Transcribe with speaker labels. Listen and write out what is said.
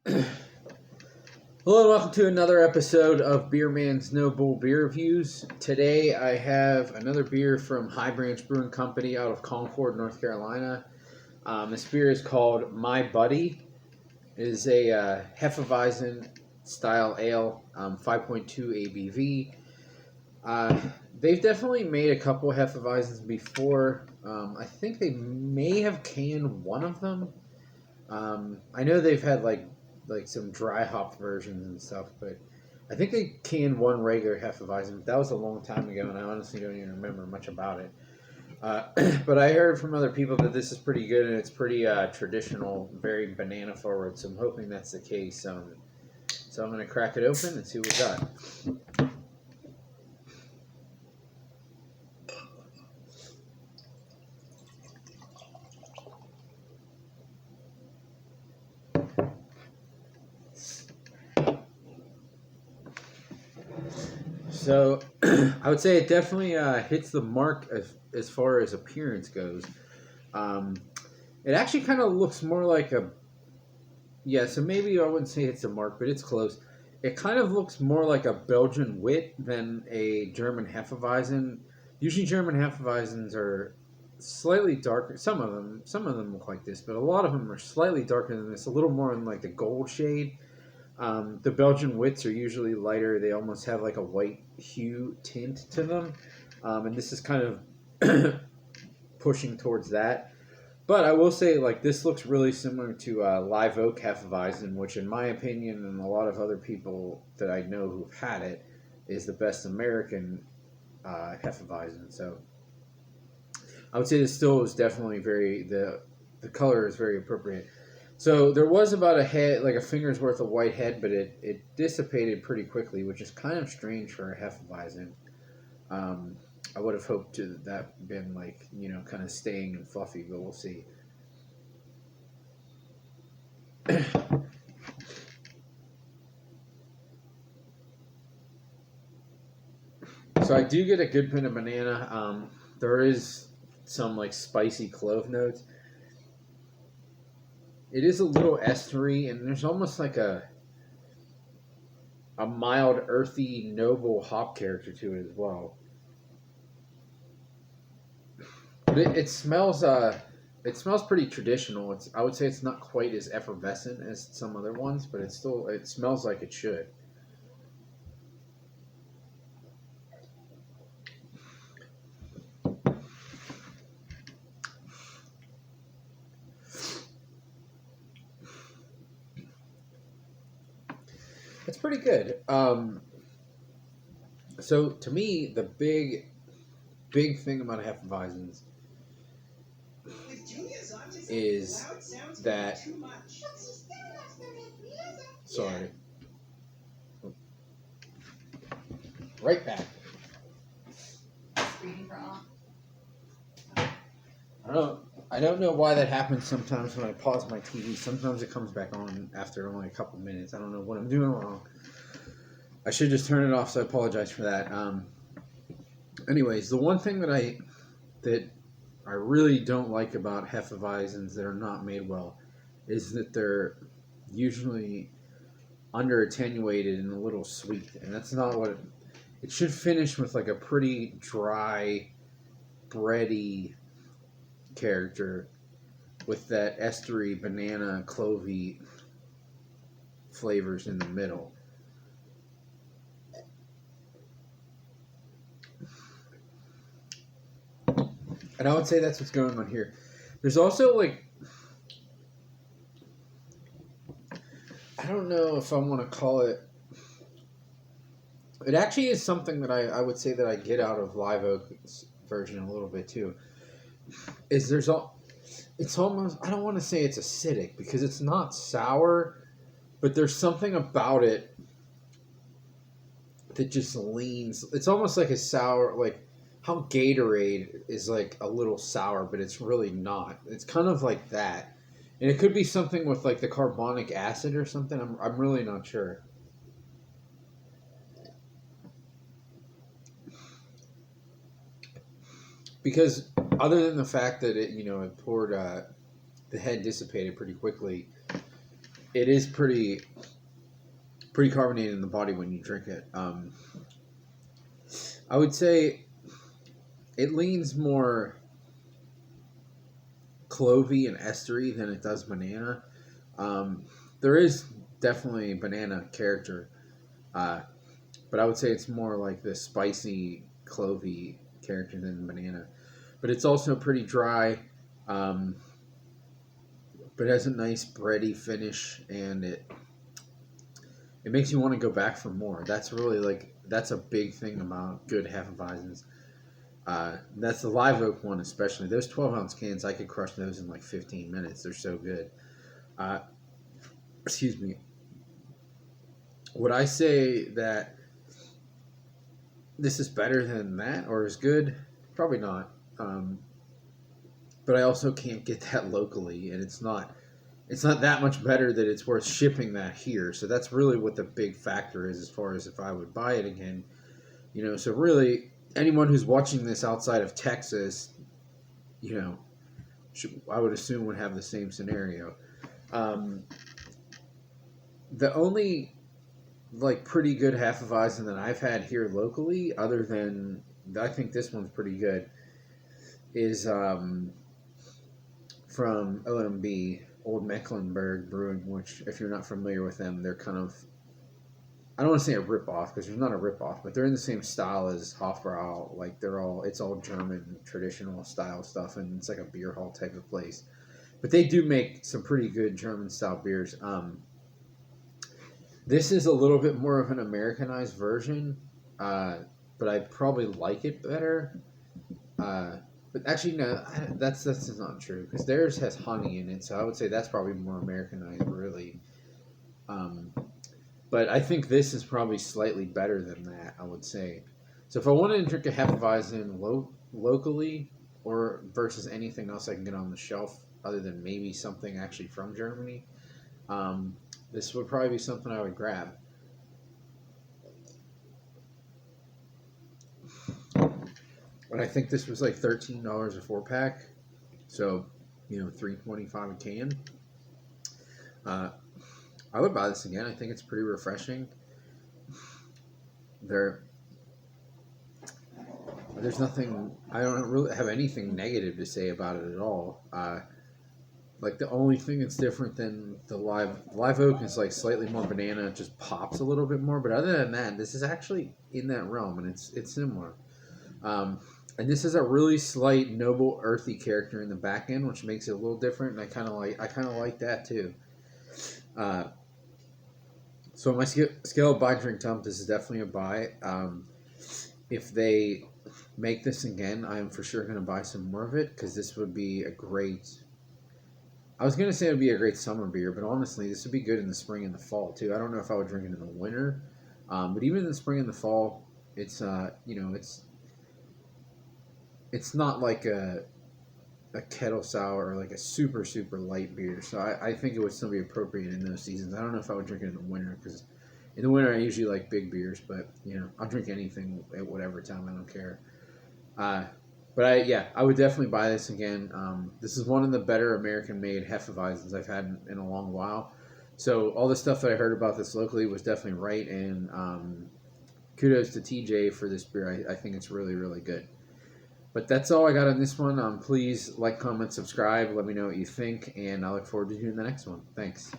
Speaker 1: Hello and welcome to another episode of Beer Man's No Bull Beer Reviews. Today I have another beer from High Branch Brewing Company out of Concord, North Carolina. This beer is called My Buddy. It is a Hefeweizen style ale, 5.2 ABV. They've definitely made a couple Hefeweizens before. I think they may have canned one of them. I know they've had like some dry hop versions and stuff, but I think they canned one regular Hefeweizen. But that was a long time ago, and I honestly don't even remember much about it. But I heard from other people that this is pretty good and it's pretty traditional, very banana forward. So I'm hoping that's the case. So I'm going to crack it open and see what we got. So I would say it definitely hits the mark as far as appearance goes. It actually kind of looks more like so maybe I wouldn't say it's a mark, but it's close. It kind of looks more like a Belgian wit than a German Hefeweizen. Usually German Hefeweizens are slightly darker. Some of them look like this, but a lot of them are slightly darker than this, a little more in like the gold shade. The Belgian wits are usually lighter. They almost have like a white hue tint to them. And this is kind of pushing towards that. But I will say, like, this looks really similar to Live Oak Hefeweizen, which in my opinion and a lot of other people that I know who've had it, is the best American Hefeweizen. So I would say this still is definitely the color is very appropriate. So there was about a head, like a finger's worth of white head, but it dissipated pretty quickly, which is kind of strange for a Hefeweizen. I would have hoped to that been like, kind of staying and fluffy, but we'll see. So I do get a good pin of banana. There is some like spicy clove notes. It is a little estery, and there's almost like a mild, earthy, noble hop character to it as well. But it smells pretty traditional. I would say it's not quite as effervescent as some other ones, but it smells like it should. It's pretty good. So to me, the big thing about Hefeweizens is that. Sorry. Right back. I don't know why that happens sometimes when I pause my TV. Sometimes it comes back on after only a couple minutes. I don't know what I'm doing wrong. I should just turn it off, so I apologize for that. Anyways, the one thing that I really don't like about Hefeweizens that are not made well is that they're usually under attenuated and a little sweet, and that's not what it should finish with, like a pretty dry, bready character with that estery, banana, clovey flavors in the middle. And I would say that's what's going on here. There's also like, I don't know if I want to call it. It actually is something that I would say that I get out of Live Oak's version a little bit too. It's almost, I don't want to say it's acidic because it's not sour, but there's something about it that just leans. It's almost like a sour, like how Gatorade is like a little sour, but it's really not. It's kind of like that. And it could be something with like the carbonic acid or something. I'm really not sure. Because other than the fact that it poured, the head dissipated pretty quickly. it is pretty carbonated in the body when you drink it. I would say it leans more clovey and estery than it does banana. There is definitely banana character, uh, but I would say it's more like this spicy clovey character than banana. But it's also pretty dry, um, but it has a nice bready finish, and it makes you want to go back for more. That's really like that's a big thing about good Hefeweizens. That's the live oak one especially. Those 12-ounce cans, I could crush those in like 15 minutes. They're so good. Uh, excuse me. Would I say that this is better than that or is good? Probably not. But I also can't get that locally, and it's not that much better that it's worth shipping that here. So that's really what the big factor is as far as if I would buy it again. So really anyone who's watching this outside of Texas, you know, I would assume would have the same scenario. Um, the only like pretty good Hefeweizen that I've had here locally, other than I think this one's pretty good, is from OMB, Old Mecklenburg Brewing, which if you're not familiar with them, they're kind of, I don't want to say a rip off because there's not a rip off, but they're in the same style as Hofbrau. Like it's all German traditional style stuff, and it's like a beer hall type of place. But they do make some pretty good German style beers. This is a little bit more of an Americanized version, but I probably like it better. But actually, no, that's not true because theirs has honey in it, so I would say that's probably more Americanized, really. Um, but I think this is probably slightly better than that, I would say. So if I wanted to drink a Hefeweizen locally or versus anything else I can get on the shelf other than maybe something actually from Germany, this would probably be something I would grab. But I think this was like $13 a 4-pack, so $3.25 a can. I would buy this again. I think it's pretty refreshing. There's nothing. I don't really have anything negative to say about it at all. Like the only thing that's different than the live oak is like slightly more banana. It just pops a little bit more. But other than that, this is actually in that realm, and it's similar. And this is a really slight noble earthy character in the back end, which makes it a little different. And I kind of like that too. So on my scale of buy, drink, dump, this is definitely a buy. If they make this again, I am for sure going to buy some more of it because this would be a great. I was going to say it would be a great summer beer, but honestly, this would be good in the spring and the fall too. I don't know if I would drink it in the winter, but even in the spring and the fall, it's it's not like a kettle sour or like a super super light beer. So I think it would still be appropriate in those seasons. I don't know if I would drink it in the winter because in the winter I usually like big beers, but I'll drink anything at whatever time. I don't care. But I would definitely buy this again. This is one of the better American made Hefeweizens I've had in a long while. So all the stuff that I heard about this locally was definitely right, and kudos to TJ for this beer. I think it's really really good. But that's all I got on this one. Please like, comment, subscribe. Let me know what you think, and I look forward to doing the next one. Thanks.